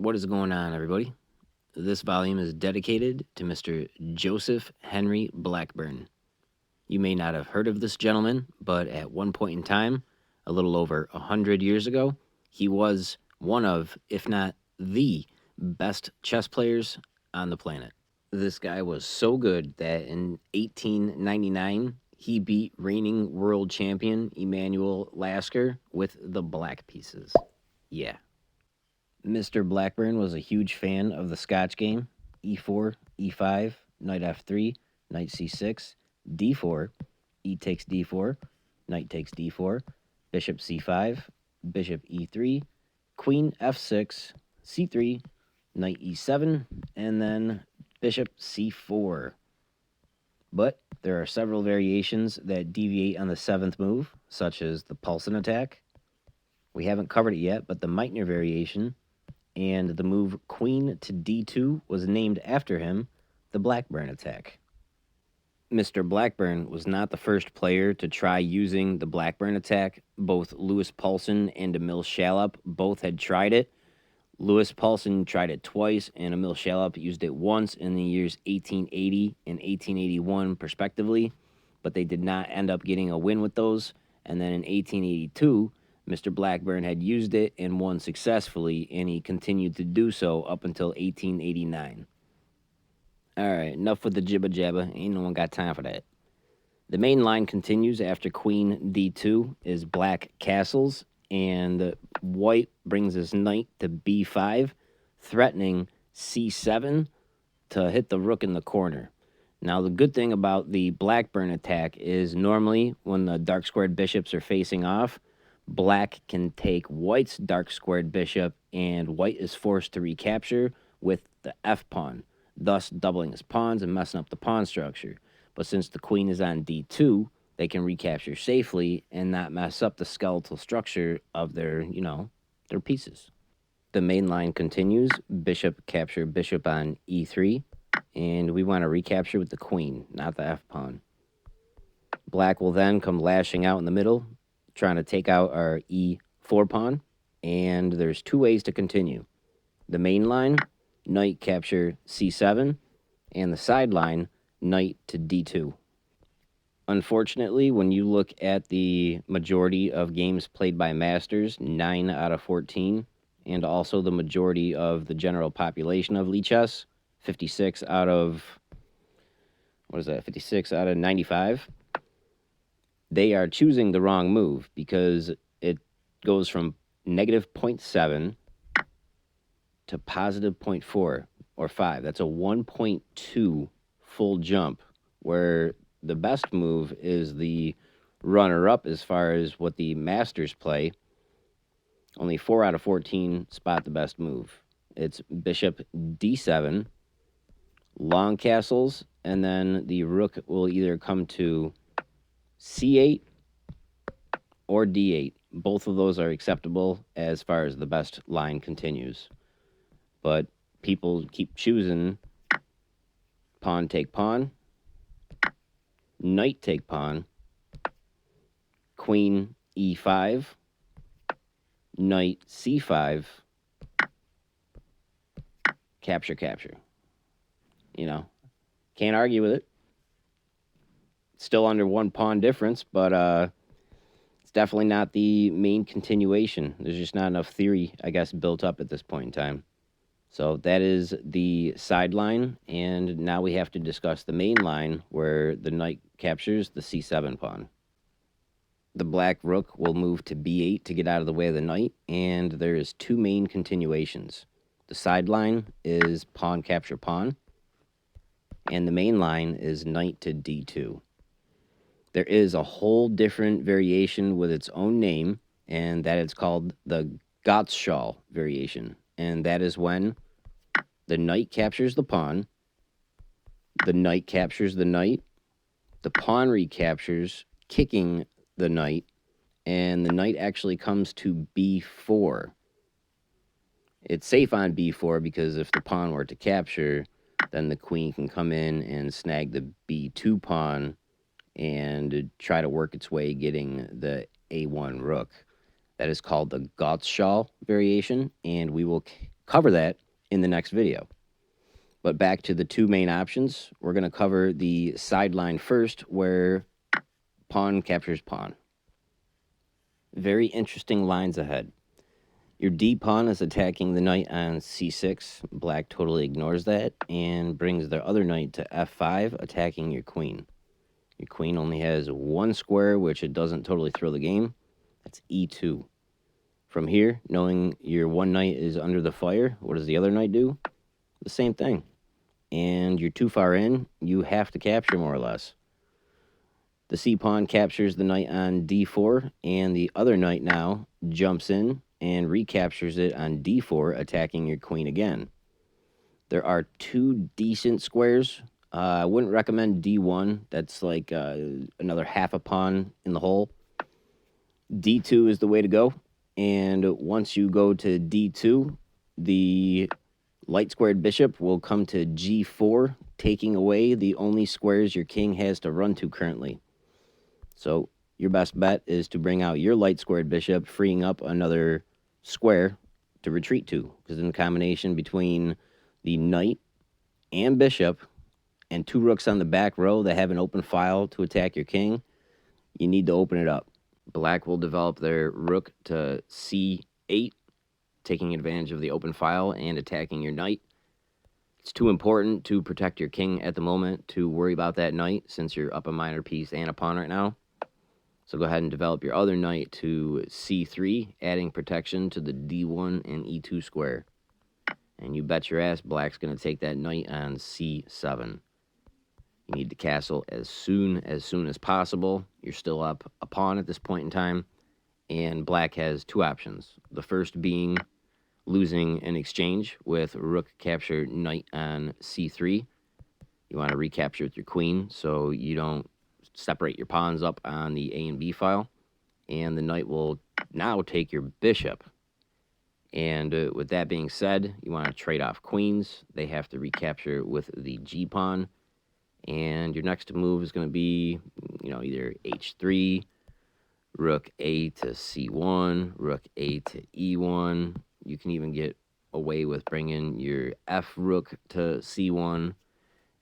What is going on, everybody? This volume is dedicated to Mr. Joseph Henry Blackburne. You may not have heard of this gentleman, but at one point in time, a little over 100 years ago, he was one of, if not the best chess players on the planet. This guy was so good that in 1899, he beat reigning world champion Emanuel Lasker with the black pieces. Yeah. Mr. Blackburne was a huge fan of the Scotch game: e4, e5, knight f3, knight c6, d4, e takes d4, knight takes d4, bishop c5, bishop e3, queen f6, c3, knight e7, and then bishop c4. But there are several variations that deviate on the seventh move, such as the Paulsen Attack. We haven't covered it yet, but the Meitner Variation, and the move queen to d2 was named after him, the Blackburne Attack. Mr. Blackburne was not the first player to try using the Blackburne Attack. Both Louis Paulsen and Emil Schalop both had tried it. Louis Paulsen tried it twice, and Emil Schalop used it once in the years 1880 and 1881, respectively, but they did not end up getting a win with those. And then in 1882, Mr. Blackburne had used it and won successfully, and he continued to do so up until 1889. All right, enough with the jibba jabba. Ain't no one got time for that. The main line continues after queen d2 is black castles, and white brings his knight to b5, threatening c7 to hit the rook in the corner. Now, the good thing about the Blackburne attack is normally when the dark squared bishops are facing off, black can take white's dark squared bishop, and white is forced to recapture with the f-pawn, thus doubling his pawns and messing up the pawn structure. But since the queen is on d2, they can recapture safely and not mess up the skeletal structure of their pieces. The main line continues, bishop capture bishop on e3, and we want to recapture with the queen, not the f-pawn. Black will then come lashing out in the middle, trying to take out our e4 pawn, and there's two ways to continue. The main line, knight capture c7, and the sideline, knight to d2. Unfortunately, when you look at the majority of games played by masters, 9 out of 14, and also the majority of the general population of Lichess, 56 out of 95, they are choosing the wrong move because it goes from negative 0.7 to positive 0.4 or 5. That's a 1.2 full jump, where the best move is the runner-up as far as what the masters play. Only 4 out of 14 spot the best move. It's bishop d7, long castles, and then the rook will either come to c8 or d8. Both of those are acceptable as far as the best line continues. But people keep choosing pawn take pawn, knight take pawn, queen e5, knight c5, capture, capture. Can't argue with it. Still under one pawn difference, but it's definitely not the main continuation. There's just not enough theory, I guess, built up at this point in time. So that is the sideline, and now we have to discuss the main line, where the knight captures the c7 pawn. The black rook will move to b8 to get out of the way of the knight, and there is two main continuations. The sideline is pawn capture pawn, and the main line is knight to d2. There is a whole different variation with its own name, and that is called the Gottschall Variation. And that is when the knight captures the pawn, the knight captures the knight, the pawn recaptures, kicking the knight, and the knight actually comes to b4. It's safe on b4 because if the pawn were to capture, then the queen can come in and snag the b2 pawn and try to work its way getting the a1 rook. That is called the Gottschall variation, and we will cover that in the next video. But back to the two main options. We're going to cover the sideline first, where pawn captures pawn. Very interesting lines ahead. Your D pawn is attacking the knight on c6. Black totally ignores that and brings their other knight to f5, attacking your queen. Your queen only has one square, which it doesn't totally throw the game. That's e2. From here, knowing your one knight is under the fire, what does the other knight do? The same thing. And you're too far in, you have to capture more or less. The c-pawn captures the knight on d4, and the other knight now jumps in and recaptures it on d4, attacking your queen again. There are two decent squares. I wouldn't recommend d1. That's like another half a pawn in the hole. d2 is the way to go. And once you go to d2, the light squared bishop will come to g4, taking away the only squares your king has to run to currently. So your best bet is to bring out your light squared bishop, freeing up another square to retreat to, because in the combination between the knight and bishop and two rooks on the back row that have an open file to attack your king, you need to open it up. Black will develop their rook to c8, taking advantage of the open file and attacking your knight. It's too important to protect your king at the moment to worry about that knight, since you're up a minor piece and a pawn right now. So go ahead and develop your other knight to c3, adding protection to the d1 and e2 square. And you bet your ass Black's going to take that knight on c7. You need to castle as soon as possible. You're still up a pawn at this point in time, and Black has two options. The first being losing an exchange with rook capture knight on c3. You want to recapture with your queen so you don't separate your pawns up on the A and B file, and the knight will now take your bishop. And with that being said, you want to trade off queens. They have to recapture with the G pawn, and your next move is going to be, either h3, rook a to c1, rook a to e1. You can even get away with bringing your f rook to c1,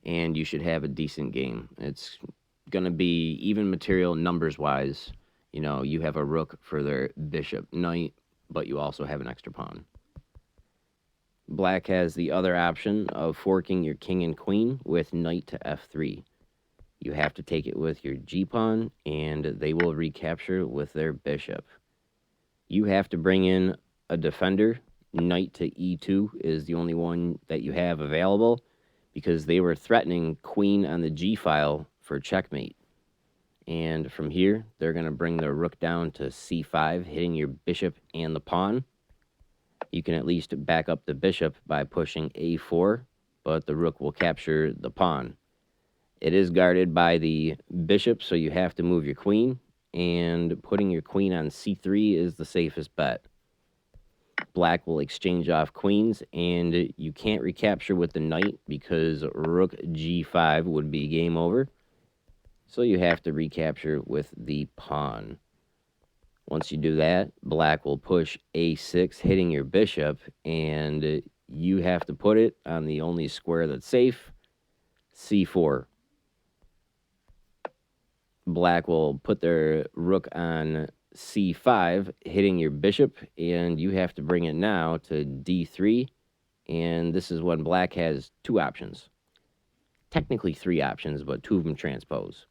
and you should have a decent game. It's going to be even material numbers-wise. You have a rook for their bishop knight, but you also have an extra pawn. Black has the other option of forking your king and queen with knight to f3. You have to take it with your g-pawn, and they will recapture with their bishop. You have to bring in a defender. Knight to e2 is the only one that you have available, because they were threatening queen on the g file for checkmate. And from here, they're going to bring their rook down to c5, hitting your bishop and the pawn. You can at least back up the bishop by pushing a4, but the rook will capture the pawn. It is guarded by the bishop, so you have to move your queen, and putting your queen on c3 is the safest bet. Black will exchange off queens, and you can't recapture with the knight because rook g5 would be game over. So you have to recapture with the pawn. Once you do that, Black will push a6, hitting your bishop, and you have to put it on the only square that's safe, c4. Black will put their rook on c5, hitting your bishop, and you have to bring it now to d3, and this is when Black has two options. Technically three options, but two of them transpose.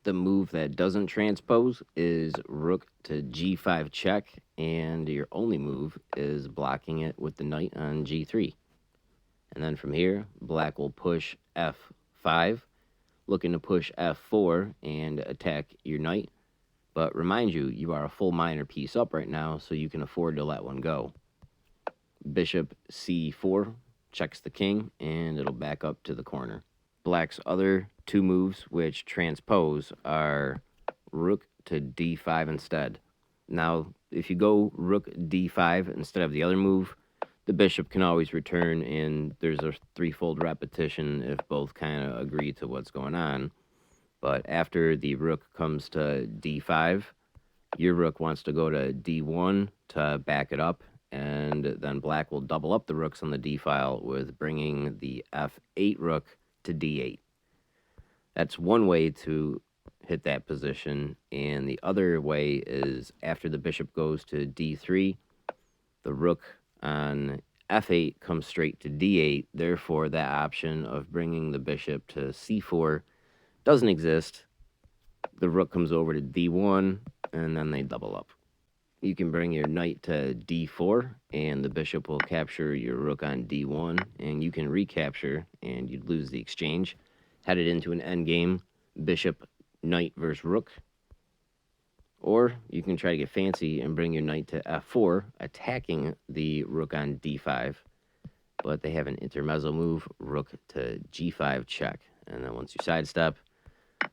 The move that doesn't transpose is rook to g5 check, and your only move is blocking it with the knight on g3. And then from here, Black will push f5, looking to push f4 and attack your knight. But remind you, you are a full minor piece up right now, so you can afford to let one go. Bishop c4 checks the king, and it'll back up to the corner. Black's other two moves, which transpose, are rook to d5 instead. Now, if you go rook d5 instead of the other move, the bishop can always return, and there's a threefold repetition if both kind of agree to what's going on. But after the rook comes to d5, your rook wants to go to d1 to back it up, and then black will double up the rooks on the d file with bringing the f8 rook to d8. That's one way to hit that position, and the other way is after the bishop goes to d3, the rook on f8 comes straight to d8. Therefore, that option of bringing the bishop to c4 doesn't exist. The rook comes over to d1, and then they double up. You can bring your knight to d4, and the bishop will capture your rook on d1, and you can recapture, and you'd lose the exchange. Head it into an endgame, bishop, knight versus rook. Or you can try to get fancy and bring your knight to f4, attacking the rook on d5. But they have an intermezzo move, rook to g5 check. And then once you sidestep,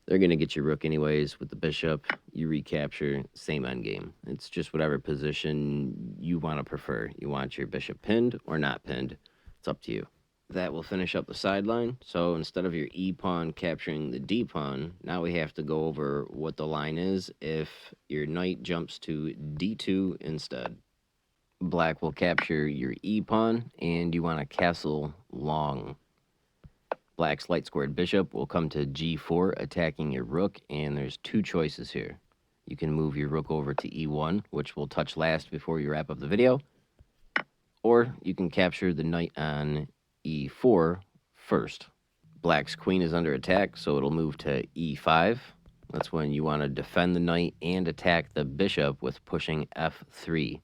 they're going to get your rook anyways with the bishop. You recapture, same endgame. It's just whatever position you want to prefer. You want your bishop pinned or not pinned. It's up to you. That will finish up the sideline. So instead of your e pawn capturing the d pawn, now we have to go over what the line is if your knight jumps to d2 instead. Black will capture your e pawn, and you want to castle long. Black's light squared bishop will come to g4, attacking your rook, and there's two choices here. You can move your rook over to e1, which we'll touch last before you wrap up the video, or you can capture the knight on e4 first. Black's queen is under attack, so it'll move to e5. That's when you want to defend the knight and attack the bishop with pushing f3.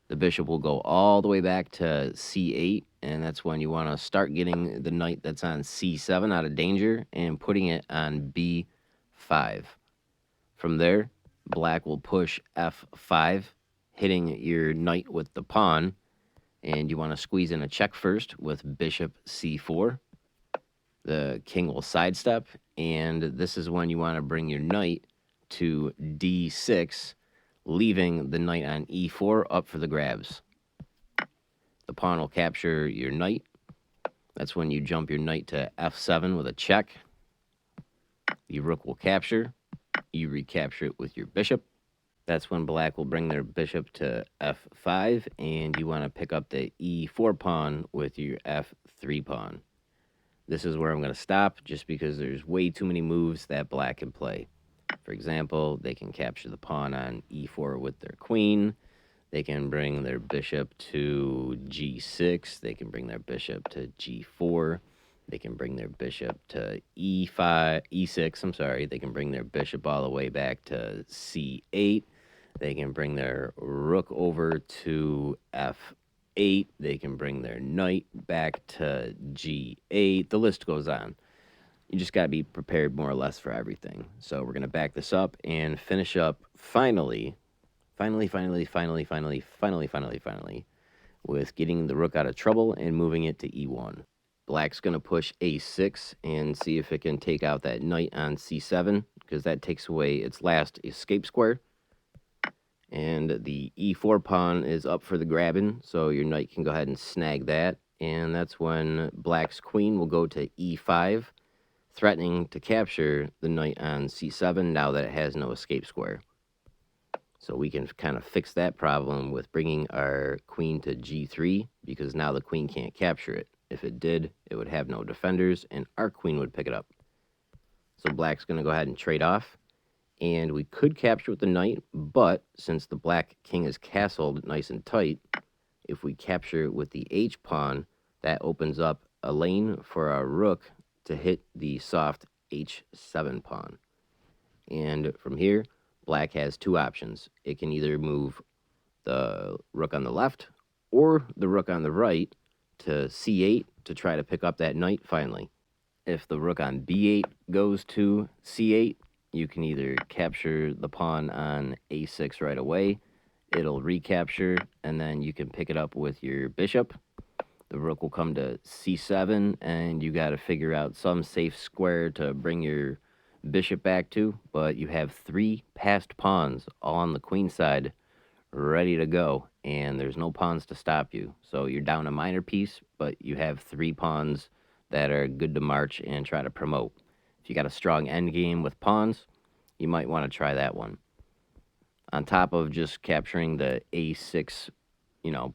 The bishop will go all the way back to c8, and that's when you want to start getting the knight that's on c7 out of danger and putting it on b5. From there, black will push f5, hitting your knight with the pawn, and you want to squeeze in a check first with bishop c4. The king will sidestep, and this is when you want to bring your knight to d6, leaving the knight on e4 up for the grabs. The pawn will capture your knight. That's when you jump your knight to f7 with a check. The rook will capture. You recapture it with your bishop. That's when black will bring their bishop to f5, and you want to pick up the e4 pawn with your f3 pawn. This is where I'm going to stop, just because there's way too many moves that black can play. For example, they can capture the pawn on e4 with their queen. They can bring their bishop to g6. They can bring their bishop to g4. They can bring their bishop to e6. I'm sorry. They can bring their bishop all the way back to c8. They can bring their rook over to f8. They can bring their knight back to g8. The list goes on. You just got to be prepared more or less for everything. So we're going to back this up and finish up finally, with getting the rook out of trouble and moving it to e1. Black's going to push a6 and see if it can take out that knight on c7, because that takes away its last escape square. And the e4 pawn is up for the grabbing, so your knight can go ahead and snag that. And that's when black's queen will go to e5, threatening to capture the knight on c7 now that it has no escape square. So we can kind of fix that problem with bringing our queen to g3, because now the queen can't capture it. If it did, it would have no defenders, and our queen would pick it up. So black's going to go ahead and trade off. And we could capture with the knight, but since the black king is castled nice and tight, if we capture with the h-pawn, that opens up a lane for our rook to hit the soft h7 pawn. And from here, black has two options. It can either move the rook on the left or the rook on the right to c8 to try to pick up that knight finally. If the rook on b8 goes to c8, you can either capture the pawn on a6 right away, it'll recapture, and then you can pick it up with your bishop. The rook will come to c7, and you got to figure out some safe square to bring your bishop back to, but you have three passed pawns all on the queen side ready to go, and there's no pawns to stop you. So you're down a minor piece, but you have three pawns that are good to march and try to promote. If you got a strong endgame with pawns, you might want to try that one. On top of just capturing the a6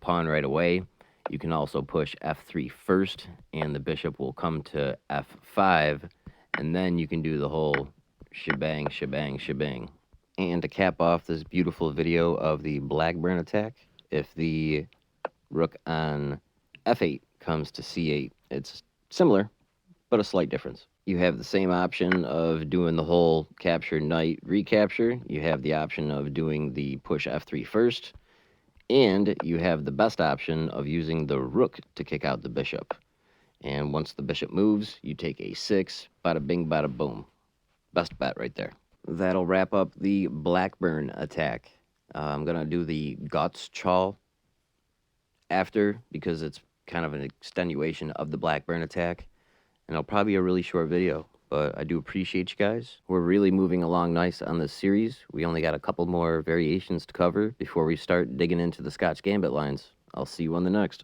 pawn right away. You can also push f3 first, and the bishop will come to f5, and then you can do the whole shebang, shebang, shebang. And to cap off this beautiful video of the Blackburne attack, if the rook on f8 comes to c8, it's similar, but a slight difference. You have the same option of doing the whole capture knight recapture. You have the option of doing the push f3 first, and you have the best option of using the rook to kick out the bishop. And once the bishop moves, you take a6, bada bing, bada boom. Best bet right there. That'll wrap up the Blackburne attack. I'm going to do the Gottschall after, because it's kind of an extenuation of the Blackburne attack. And it'll probably be a really short video, but I do appreciate you guys. We're really moving along nice on this series. We only got a couple more variations to cover before we start digging into the Scotch Gambit lines. I'll see you on the next.